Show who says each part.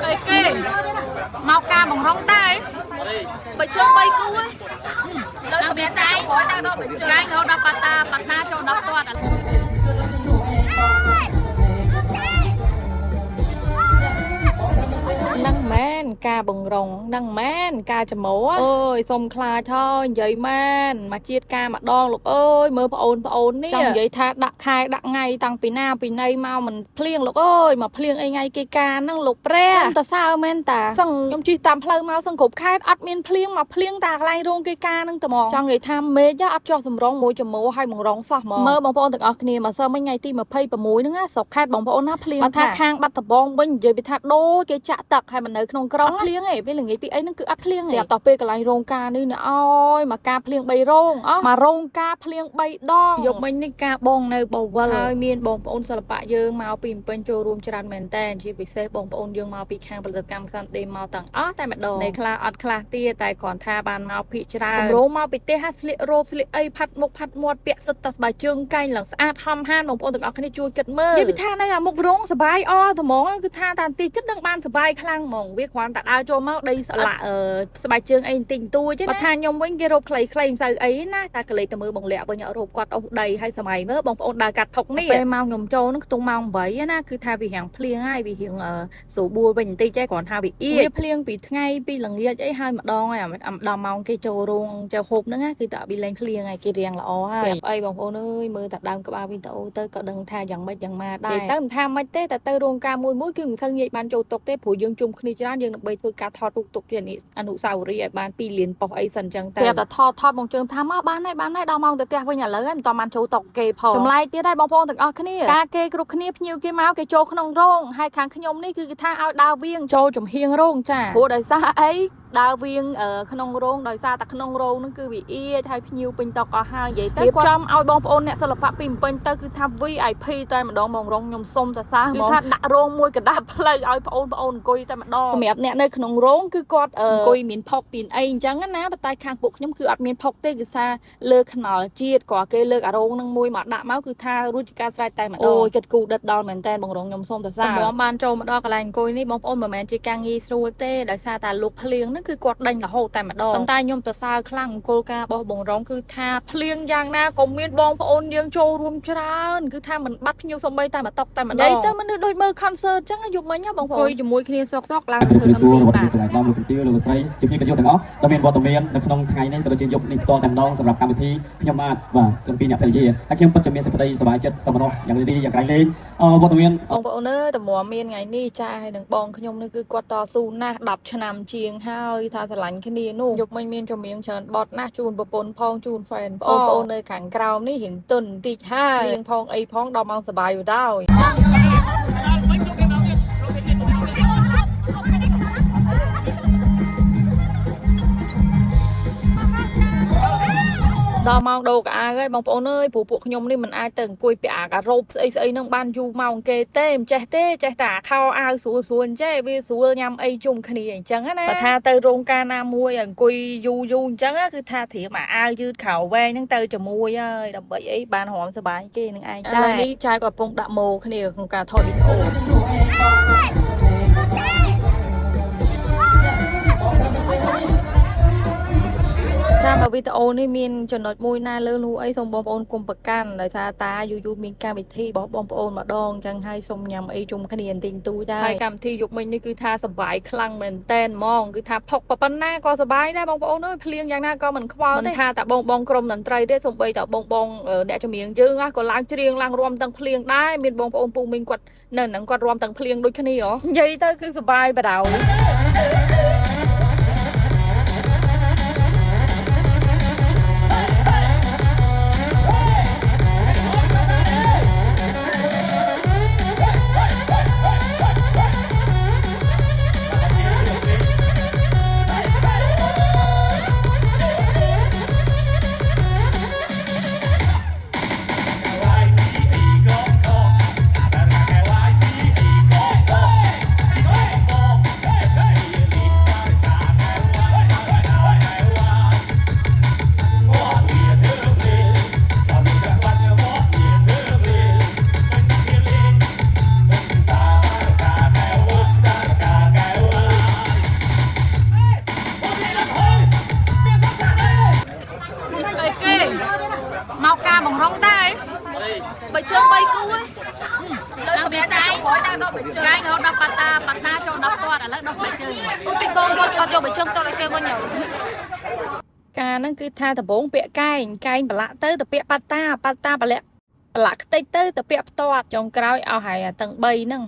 Speaker 1: Ê kê mau ca bằng rong tay bạch trơn bay cú ấy lên thằng bé tay có đang đâu bạch trơn cái nó đập bát na cho đập toạt năng men ca bằng rồng năng men ca chầm mố ơi xôm khai thôi vậy men mà chia ca mà đo lục ơi mơ ôn ní trong vậy tha đặt khai đặt ngay tăng pì na pì nay mau mình phliêng lục ơi mà phliêng ai ngay cây ca năng lục pre ta sao men ta sừng trong chi tam phơi mau sừng cục khai admin phliêng mà phliêng ta lại rong cây ca năng tầm mò trong vậy tham mê giá ắt cho sầm rong môi chầm mố hay bằng rong sọ mơ bằng ôn từng ở kia mà sao mấy ngày ti mà phây bằng mối nữa sọc khai bằng ôn nắp phliêng mà tha khang bắt tập bong bên vậy bị tha đô cái chạ tặc hay mình ởក្នុងក្រុងភ្លៀងឯងពេលល្ងាចពីអីហ្នឹងគឺអត់ភ្លៀងស្រាប់តទៅពេលកន្លែងរោងការនេះណាអើយមកការភ្លៀង3រោងមករោងការភ្លៀង3ដងយកមិញនេះការបងនៅបវលហើយមានបងប្អូនសិល្បៈយើងមកពីពេញចូលរួមច្រើនមែនតើជាពិសេសបងប្អូនយើងមកពីខាងផលិតកម្មសាន់ដេមកទាំងអស់តែម្ដងในខ្លះអត់ខ្លះទៀតតែគ្រាន់ថាបានមកពីច្រើនកម្រោងមកពីផ្ទះស្លៀករ៉ូបស្លៀកអីផាត់មុខផាត់មាត់ពាក់សិតតែស្បែកជើងកែងឡើងស្អាតហំហានបងប្អូនទាំងអស់គ្នាជួយគិតមើលនិយាយពីថានៅអាមុខរោងសបាយអត្មងគឺថាតាទីចិត្តនឹងបានសបាយខ្លាំងហ្មងវាគ្រាន់តែដើរចូលមកដីស្លាក់ស្បែកជើងអីបន្តិចបន្តួចទេណាបើថាខ្ញុំវិញគេរោបខ្លីៗមិនសូវអីណាតែកលេចទៅមើលបងលាក់វិញរោបគាត់អស់ដីហើយសម័យមើលបងប្អូនដើរកាត់ថុកនេះពេលមកខ្ញុំចូលនឹងខ្ទង់ម៉ោង8ណាគឺថាវារៀងភ្លៀងហើយវារៀងស្រួលបួលវិញបន្តិចទេគ្រាន់ថាវាវាភ្លៀងពីថ្ងៃពីល្ងាចអីហើយម្ដងហើយដល់ម៉ោងគេចូលរោងចូលហូបហ្នឹងគឺតើវាលែងភ្លៀងហើយគេរៀងល្អហើយអីបងប្អូនអើយមើលតែដើមក្បាលវីដេអូទៅក៏ដឹងថាយ៉ាងម៉េចយ៉ាងម៉ាដែរទៅមិនថាម៉េចទេតែទៅរោងការមួយគឺមិនសូវងាយបានចូលតុកទេព្រោះយើងជុំគ្នាច្រើនយើងដើម្បីធ្វើការថតរូបទុកជាអនុស្សាវរីយ៍ឲ្យបាន2លានប៉ុសអីសិនចឹងតែស្រាប់តែថតបងជើងថាមកបានហើយដល់ម៉ោងទៅផ្ទះវិញឥឡូវហើយមិនតបានចូលតុកគេផងចម្លែកទៀតហើយបងប្អូនទាំងអស់គ្នាការគេគ្រប់គ្នាភ្ញៀវគេមកគេចូលក្នុងរោងហើយខាងខ្ញុំនេះគឺគេថាឲ្យដើរវៀងចូលចំហៀងរោងចាព្រោះដោយសារអីដើរវៀងក្នុងរោងដោយសារតែក្នុងរោងហ្នឹងគឺវាអៀតហើយភ្ញៀវពេញតុកអស់ហើយនិយាយទៅគាត់ចំឲ្យបងប្អូនអ្នកសិល្បៈពីពេញទៅគឺថា VIP តែម្ដងបងរងខ្ញុំសុំតែសាគឺថាដាក់រោងមួយកណ្ដាប់ផ្លូវឲ្យបងប្អូនអង្គុយតែម្ដងសម្រាប់អ្នកនៅក្នុងរោងគឺគាត់អង្គុយមានផុកពីអីអញ្ចឹងណាប៉ុន្តែខាងពួកខ្ញុំគឺអត់មានផុកទេគឺថាលើខ្នល់ជាតិគាត់គេលើកអារោងហ្នឹងមួយមកដាក់មកគឺថារួចជាការស្រេចតែម្ដងអូយគិតគូដិតដល់មែនតើបងរងខ្ញុំសុំតែសាតែមកបានចូលមកដល់កន្លែងអង្គុយនេះបងប្អូនមិនមែនជាការងាយស្រួលទេដោយសារតែលោកភ្លៀងហ្នឹងគឺគាត់ដេញរហូតតែម្ដងប៉ុន្តែខ្ញុំទៅសើខ្លាំងអង្គលការរបស់បងរងគឺថាភ្លៀងយ៉ាងណាក៏មានបងប្អូនយើងចូលរួមច្រើនគឺថាមិនបាត់ភ្ញៀវសំបីតែមកតុកតែម្ដងនិយាយទៅមនុស្សដូចមើល concert ចឹងយប់មិញបងប្អូនអង្គុយជាមួយគ្នាសក់ឡើងធ្វើ MC បាទលោកជំទាវលោកស្រីជម្រាបលាទាំងអស់ដែលមានវត្តមាននៅក្នុងថ្ងៃនេះក៏ដូចជាយប់នេះផ្ទាល់តែម្ដងសម្រាប់កម្មវិធីខ្ញុំបាទក្រុមពីអ្នកភរិយាហើយខ្ញុំពិតជាមានសេចក្តីសប្បាយចិត្តសមរម្យយ៉ាងរីករាយយ៉ាងក្រៃលែងវត្តមានបងប្អូនអើយតម្រាំមានថ្ងៃនេះចាហើយនឹងបងខ្ញុំនេះគឺគាត់តស៊ូណាស់10ឆ្នាំជាងហើយថាស្រឡាញ់គ្នានោះយប់មិញមានចម្រៀងច្រើនបទណាស់ជូនប្រពន្ធផងជូនហ្វេនបងប្អូននៅខាងក្រោមនេះរៀងទន់បន្តិចហើយរៀងផងអីផងដល់ម៉ោងសប្បាយទៅដល់ម៉ោងដូរកៅអៅហើយបងប្អូនអើយព្រោះពួកខ្ញុំនេះមិនអាចទៅអង្គុយពាក់អាការ៉ូបស្អីហ្នឹងបានយូរម៉ោងគេទេមិនចេះទេចេះតែខោអាវស្រួលអញ្ចេះវាស្រួលញ៉ាំអីជុំគ្នាអញ្ចឹងណាបើថាទៅរោងការណាមួយអង្គុយយូរអញ្ចឹងគឺថាត្រៀមអាវយឺតខោវែងហ្នឹងទៅជាមួយហើយដើម្បីអីបានរំសប្បាយគេនឹងឯងដែរនេះចាយក៏កំពុងដាក់ម៉ូគ្នាក្នុងការថតវីដេអូចាំបើវីដេអូនេះមានចំណុចមួយណាលើលូអីសូមបងប្អូនកុំប្រកាន់ដោយសារតាយូរមានកម្មវិធីរបស់បងប្អូនម្ដងអញ្ចឹងហើយសូមញ៉ាំអីជុំគ្នាបន្តិចបន្តួចដែរហើយកម្មវិធីយប់មិញនេះគឺថាសប្បាយខ្លាំងមែនតែនហ្មងគឺថាផុកប៉ុណ្ណាក៏សប្បាយដែរបងប្អូនអើយភ្លៀងយ៉ាងណាក៏មិនខ្វល់ទេមិនថាតែបងក្រុមតន្ត្រីទេសូម្បីតែបងអ្នកចម្រៀងយើងក៏ឡើងច្រៀងឡើងរាំទាំងភ្លៀងដែរមានបងប្អូនពូមីងគាត់នៅហ្នឹងគាត់រាំទាំងភ្លៀងដូចគ្នាហ៎និយាយទៅគឺសប្បាយបដៅ mau ca bằng rong tay
Speaker 2: bạch trương bay cú ấy
Speaker 1: đang bị cái cái nó đập bata cho đập toa là đập bạch trương
Speaker 2: tôi tin con cho bạch trương tôi lại kêu con nhỏ
Speaker 1: ការហ្នឹងគឺថាដំបងពាក់កែងប្រឡាក់ទៅទៅពាក់ប៉ាតាប្រឡាក់តិចទៅទៅពាក់ផ្ទាត់ចុងក្រោយឲ្យហើយទាំង3ហ្នឹង